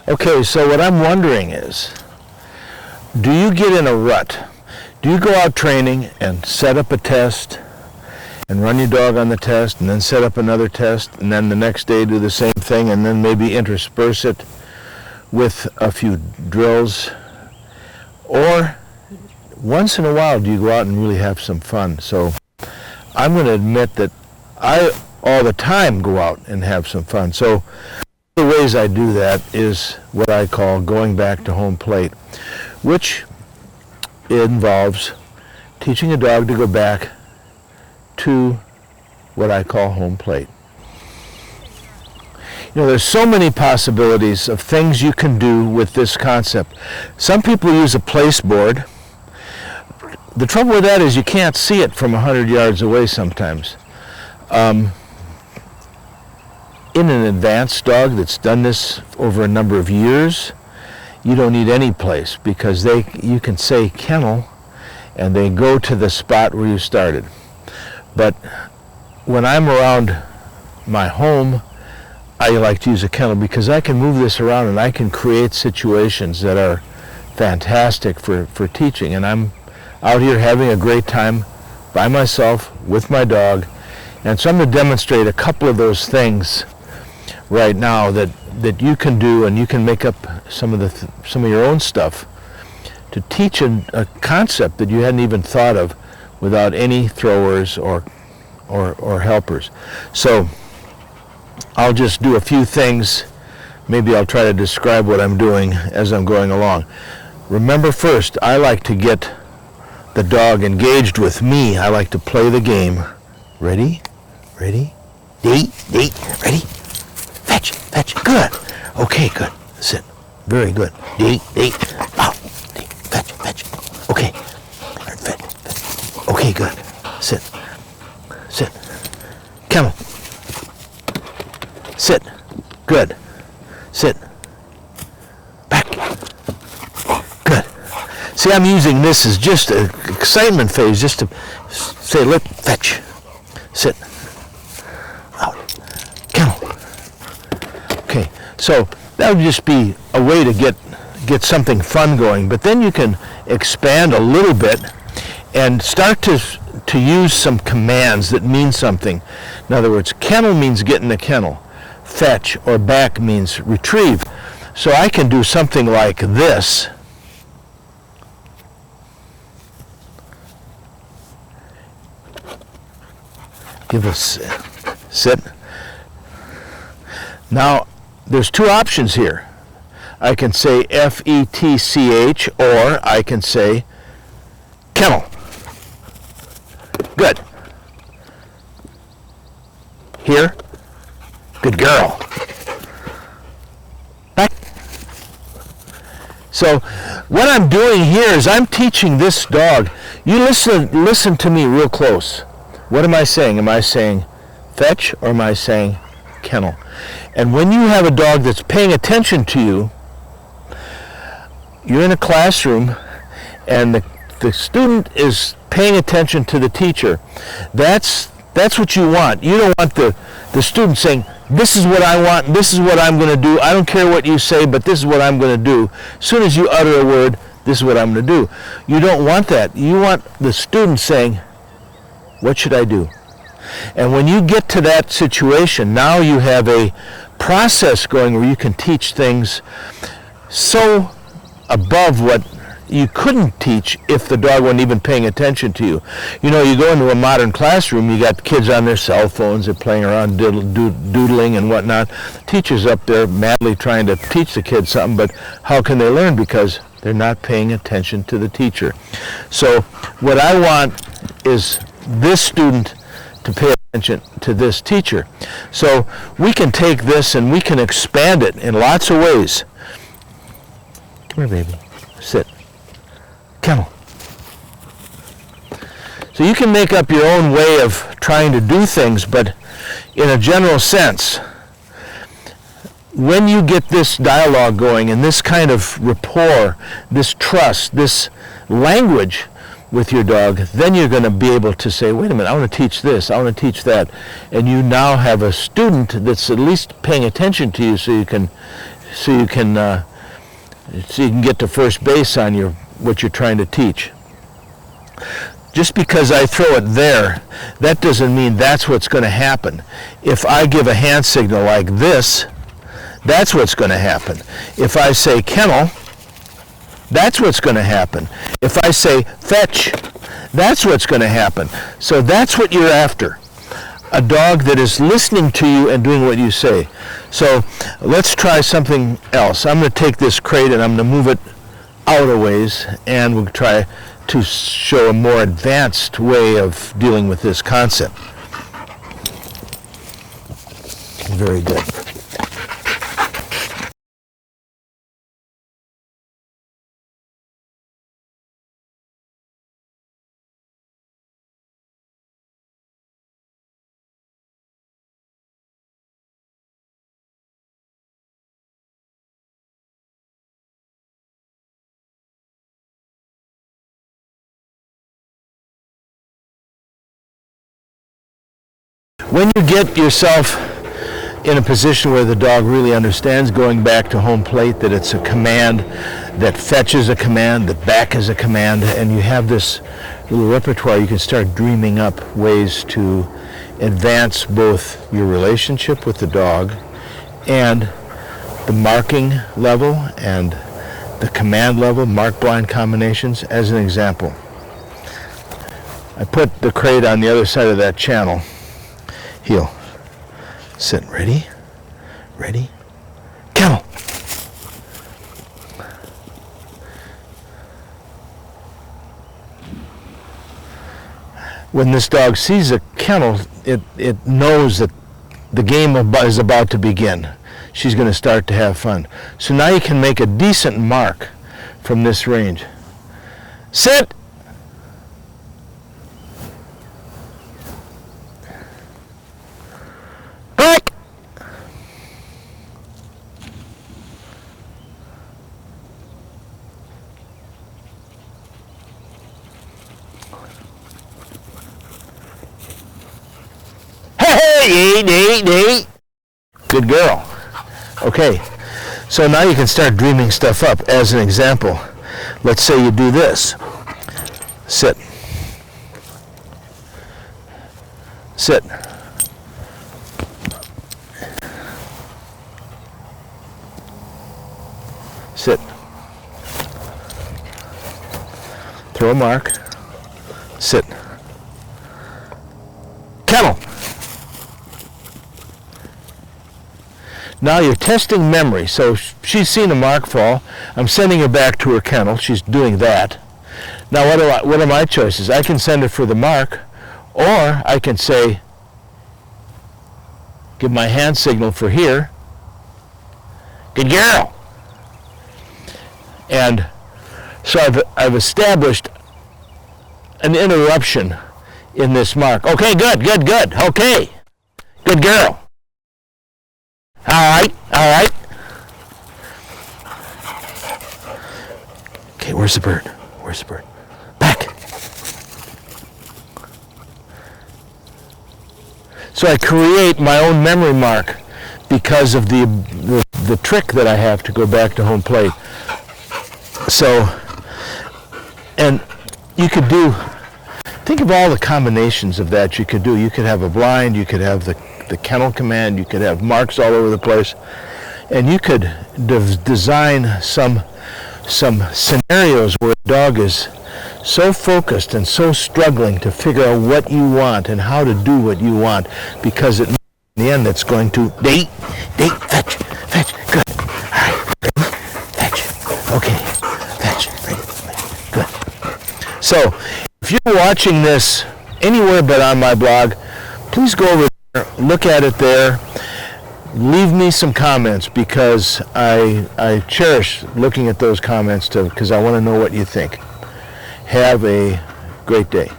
Okay, so what I'm wondering is, do you get in a rut? Do you go out training and set up a test and run your dog on the test and then set up another test and then the next day do the same thing and then maybe intersperse it with a few drills? Or once in a while do you go out and really have some fun? So I'm going to admit that I all the time go out and have some fun. So the ways I do that is what I call going back to home plate, which involves teaching a dog to go back to what I call home plate. You know, there's so many possibilities of things you can do with this concept. Some people use a place board. The trouble with that is you can't see it from 100 yards away sometimes. In an advanced dog that's done this over a number of years, you don't need any place because you can say kennel and they go to the spot where you started. But when I'm around my home, I like to use a kennel because I can move this around and I can create situations that are fantastic for teaching. And I'm out here having a great time by myself with my dog. And so I'm going to demonstrate a couple of those things right now that you can do, and you can make up some of your own stuff to teach a concept that you hadn't even thought of without any throwers or helpers. So I'll just do a few things. Maybe I'll try to describe what I'm doing as I'm going along. Remember, first, I like to get the dog engaged with me. I like to play the game. Ready? Ready? Date, ready? Fetch, good. Okay, good. Sit. Very good. Date, out. Date, fetch. Okay. Fetch. Okay, good. Sit. Kennel. Sit. Good. Sit. Back. Good. See, I'm using this as just an excitement phase, just to say, let fetch. Sit. Out. Kennel. Okay, so that would just be a way to get something fun going. But then you can expand a little bit and start to use some commands that mean something. In other words, kennel means get in the kennel. Fetch or back means retrieve. So I can do something like this. Give us sit. Now, there's two options here. I can say F-E-T-C-H, or I can say kennel. Good. Here. Good girl. Back. So what I'm doing here is I'm teaching this dog. You listen to me real close. What am I saying? Am I saying fetch or am I saying kennel? And when you have a dog that's paying attention to you, you're in a classroom and the student is paying attention to the teacher. That's what you want. You don't want the student saying, this is what I want, this is what I'm going to do. I don't care what you say, but this is what I'm going to do. As soon as you utter a word, this is what I'm going to do. You don't want that. You want the student saying, what should I do? And when you get to that situation, now you have a process going where you can teach things so above what you couldn't teach if the dog wasn't even paying attention to you. You know, you go into a modern classroom, you got kids on their cell phones, they're playing around doodling and whatnot. Teachers up there madly trying to teach the kids something, but how can they learn? Because they're not paying attention to the teacher. So what I want is this student to pay attention to this teacher. So we can take this and we can expand it in lots of ways. Come here, baby. Sit. Kennel. So you can make up your own way of trying to do things, but in a general sense, when you get this dialogue going and this kind of rapport, this trust, this language with your dog, then you're going to be able to say, wait a minute, I want to teach this, I want to teach that. And you now have a student that's at least paying attention to you so you can so you can get to first base on what you're trying to teach. Just because I throw it there, that doesn't mean that's what's going to happen. If I give a hand signal like this, that's what's going to happen. If I say kennel, that's what's going to happen. If I say fetch, that's what's going to happen. So that's what you're after. A dog that is listening to you and doing what you say. So let's try something else. I'm going to take this crate and I'm going to move it out a ways, and we'll try to show a more advanced way of dealing with this concept. Very good. When you get yourself in a position where the dog really understands, going back to Homeplate, that it's a command, that fetch is a command, that back is a command, and you have this little repertoire, you can start dreaming up ways to advance both your relationship with the dog and the marking level and the command level, mark-blind combinations. As an example, I put the crate on the other side of that channel. Heel. Sit. Ready? Ready? Kennel. When this dog sees a kennel, it knows that the game is about to begin. She's going to start to have fun. So now you can make a decent mark from this range. Sit. Back. Hey. Good girl. Okay, so now you can start dreaming stuff up. As an example, let's say you do this. Sit. Sit. Sit. Throw a mark. Sit. Kennel. Now you're testing memory. So she's seen a mark fall. I'm sending her back to her kennel. She's doing that. Now what are my choices? I can send her for the mark, or I can say, give my hand signal for here. Good girl. And so I've established an interruption in this mark. Okay, good. Okay, good girl. All right. Okay, where's the bird? Back. So I create my own memory mark because of the trick that I have to go back to Homeplate. So, and you could think of all the combinations of that you could do. You could have a blind, you could have the kennel command, you could have marks all over the place, and you could design some scenarios where a dog is so focused and so struggling to figure out what you want and how to do what you want, because in the end it's going to date, fetch, good, all right, ready, fetch, okay, fetch, ready, good. So if you're watching this anywhere but on my blog, please go over there, look at it there, leave me some comments, because I cherish looking at those comments because I want to know what you think. Have a great day.